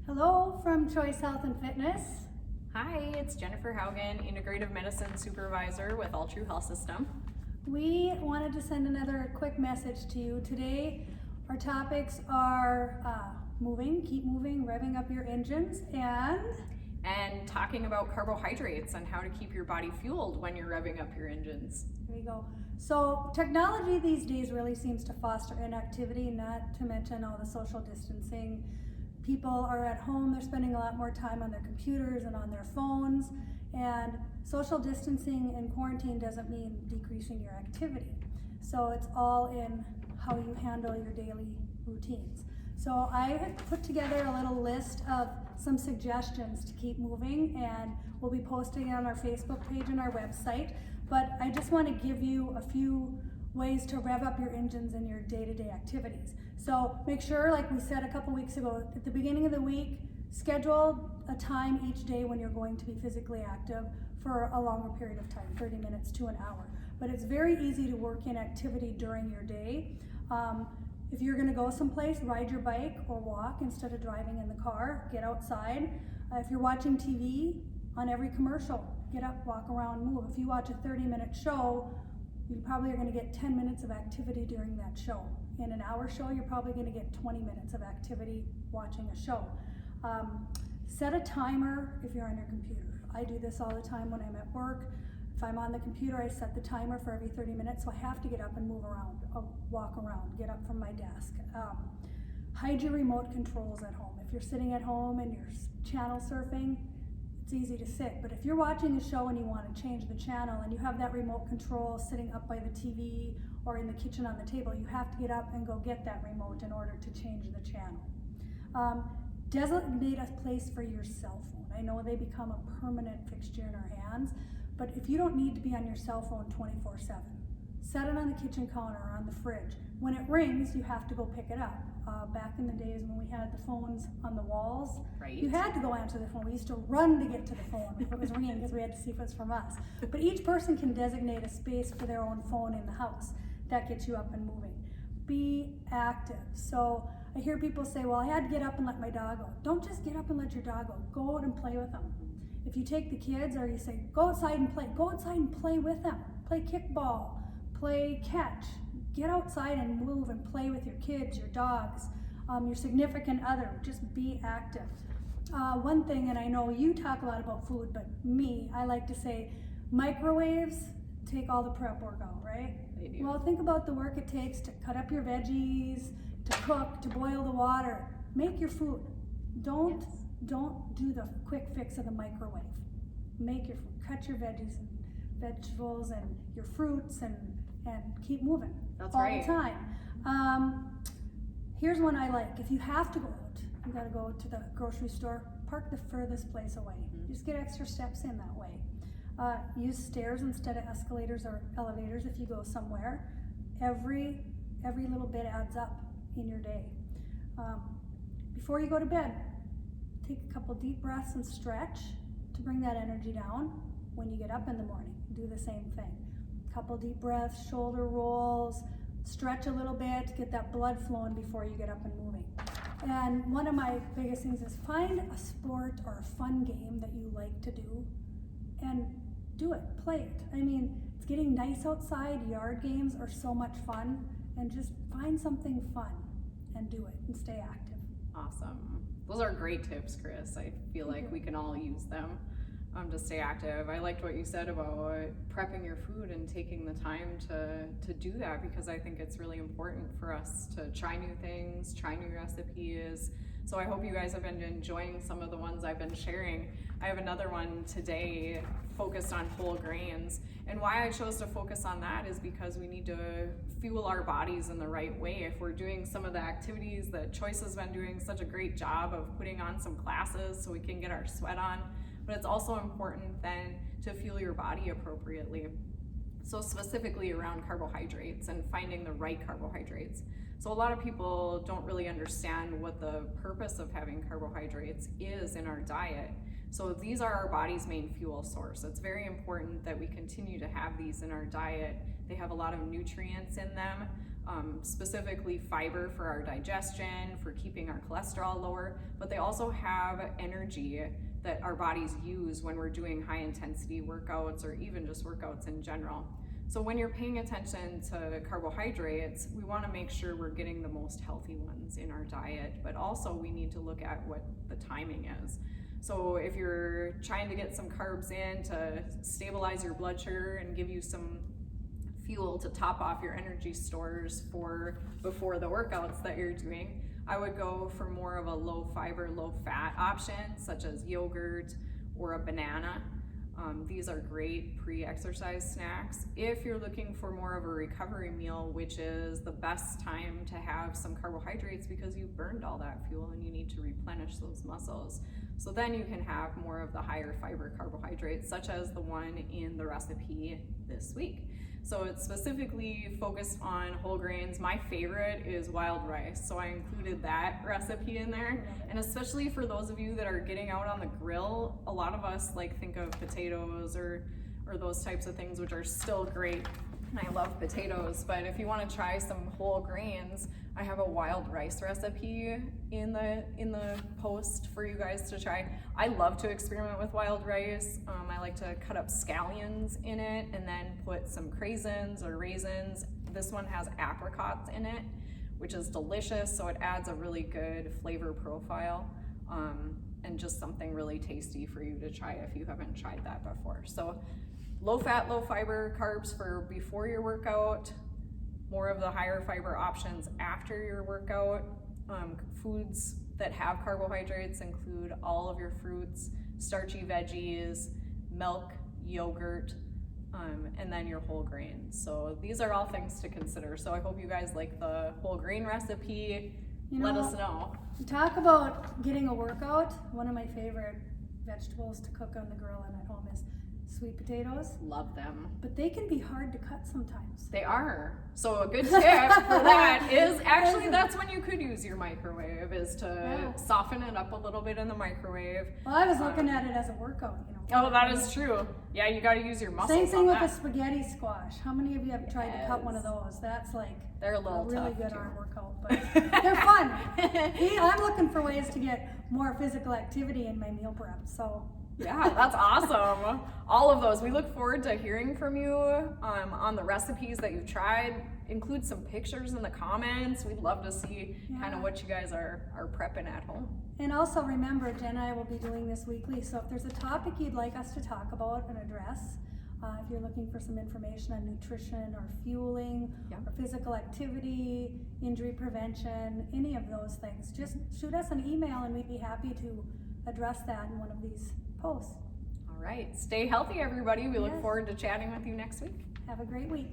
Hello from Choice Health and Fitness. Hi, it's Jennifer Haugen, Integrative Medicine Supervisor with Altru Health System. We wanted to send another quick message to you. Today, our topics are keep moving, revving up your engines, and talking about carbohydrates and how to keep your body fueled when you're revving up your engines. There you go. So technology these days really seems to foster inactivity, not to mention all the social distancing. People are at home, they're spending a lot more time on their computers and on their phones, and social distancing in quarantine doesn't mean decreasing your activity. So it's all in how you handle your daily routines. So I have put together a little list of some suggestions to keep moving, and we'll be posting it on our Facebook page and our website. But I just want to give you a few ways to rev up your engines in your day-to-day activities. So make sure, like we said a couple weeks ago, at the beginning of the week, schedule a time each day when you're going to be physically active for a longer period of time, 30 minutes to an hour. But it's very easy to work in activity during your day. If you're going to go someplace, ride your bike or walk instead of driving in the car. Get outside. If you're watching TV, on every commercial, get up, walk around, move. If you watch a 30-minute show, you probably are going to get 10 minutes of activity during that show. In an hour show, you're probably going to get 20 minutes of activity watching a show. Set a timer if you're on your computer. I do this all the time when I'm at work. If I'm on the computer, I set the timer for every 30 minutes, so I have to get up and move around, walk around, get up from my desk. Hide your remote controls at home. If you're sitting at home and you're channel surfing, it's easy to sit, but if you're watching a show and you want to change the channel and you have that remote control sitting up by the TV or in the kitchen on the table, you have to get up and go get that remote in order to change the channel. Designate a place for your cell phone. I know they become a permanent fixture in our hands, but if you don't need to be on your cell phone 24/7, set it on the kitchen counter or on the fridge. When it rings, you have to go pick it up. Back in the days when we had the phones on the walls, Right. You had to go answer the phone. We used to run to get to the phone if it was ringing because we had to see if it was from us. But each person can designate a space for their own phone in the house. That gets you up and moving. Be active. So I hear people say, well, I had to get up and let my dog go. Don't just get up and let your dog go. Go out and play with them. If you take the kids or you say, go outside and play, go outside and play with them. Play kickball, play catch. Get outside and move and play with your kids, your dogs, your significant other. Just be active. One thing, and I know you talk a lot about food, but me, I like to say microwaves take all the prep work out, right? They do. Well, think about the work it takes to cut up your veggies, to cook, to boil the water. Make your food. Don't do the quick fix of the microwave. Make your food. Cut your veggies and vegetables and your fruits and keep moving. That's all right. the time. Here's one I like. If you have to go out, you got to go to the grocery store, park the furthest place away. Just get extra steps in that way. Use stairs instead of escalators or elevators if you go somewhere. Every little bit adds up in your day. Before you go to bed, take a couple deep breaths and stretch to bring that energy down. When you get up in the morning, do the same thing. Couple deep breaths, shoulder rolls, stretch a little bit, get that blood flowing before you get up and moving. And one of my biggest things is find a sport or a fun game that you like to do and do it, play it. I mean, it's getting nice outside, yard games are so much fun, and just find something fun and do it and stay active. Awesome. Those are great tips, Chris. I feel like we can all use them to stay active. I liked what you said about prepping your food and taking the time to do that, because I think it's really important for us to try new things, try new recipes. So I hope you guys have been enjoying some of the ones I've been sharing. I have another one today focused on whole grains. And why I chose to focus on that is because we need to fuel our bodies in the right way. If we're doing some of the activities that Choice has been doing such a great job of putting on some classes so we can get our sweat on, but it's also important then to fuel your body appropriately. So specifically around carbohydrates and finding the right carbohydrates. So a lot of people don't really understand what the purpose of having carbohydrates is in our diet. So these are our body's main fuel source. It's very important that we continue to have these in our diet. They have a lot of nutrients in them. specifically fiber for our digestion, for keeping our cholesterol lower, but they also have energy that our bodies use when we're doing high intensity workouts or even just workouts in general. So when you're paying attention to carbohydrates, we want to make sure we're getting the most healthy ones in our diet, but also we need to look at what the timing is. So if you're trying to get some carbs in to stabilize your blood sugar and give you some fuel to top off your energy stores for before the workouts that you're doing, I would go for more of a low fiber, low fat option, such as yogurt or a banana. These are great pre-exercise snacks. If you're looking for more of a recovery meal, which is the best time to have some carbohydrates because you've burned all that fuel and you need to replenish those muscles. So then you can have more of the higher fiber carbohydrates, such as the one in the recipe this week. So it's specifically focused on whole grains. My favorite is wild rice, so I included that recipe in there. And especially for those of you that are getting out on the grill, a lot of us think of potatoes or those types of things, which are still great. And I love potatoes, but if you want to try some whole grains, I have a wild rice recipe in the post for you guys to try. I love to experiment with wild rice. I like to cut up scallions in it and then put some craisins or raisins. This one has apricots in it, which is delicious, so it adds a really good flavor profile, and just something really tasty for you to try if you haven't tried that before. So low fat, low fiber carbs for before your workout, more of the higher fiber options after your workout. Foods that have carbohydrates include all of your fruits, starchy veggies, milk, yogurt, and then your whole grains. So these are all things to consider. So I hope you guys like the whole grain recipe. Let us know. Talk about getting a workout. One of my favorite vegetables to cook on the grill and at home is sweet potatoes. Love them. But they can be hard to cut sometimes. They are. So a good tip for that is actually that's when you could use your microwave, is to soften it up a little bit in the microwave. Well, I was looking at it as a workout, Oh, that is true. Yeah, you got to use your muscles. Same thing with that. a spaghetti squash. How many of you have tried to cut one of those? That's they're a little really tough good too. arm workout, but they're fun. I'm looking for ways to get more physical activity in my meal prep. So yeah, that's awesome. All of those. We look forward to hearing from you on the recipes that you've tried. Include some pictures in the comments. We'd love to see kind of what you guys are prepping at home. And also remember, Jen and I will be doing this weekly, so if there's a topic you'd like us to talk about and address, if you're looking for some information on nutrition or fueling or physical activity, injury prevention, any of those things, just shoot us an email and we'd be happy to address that in one of these posts. All right. Stay healthy, everybody. We look forward to chatting with you next week. Have a great week.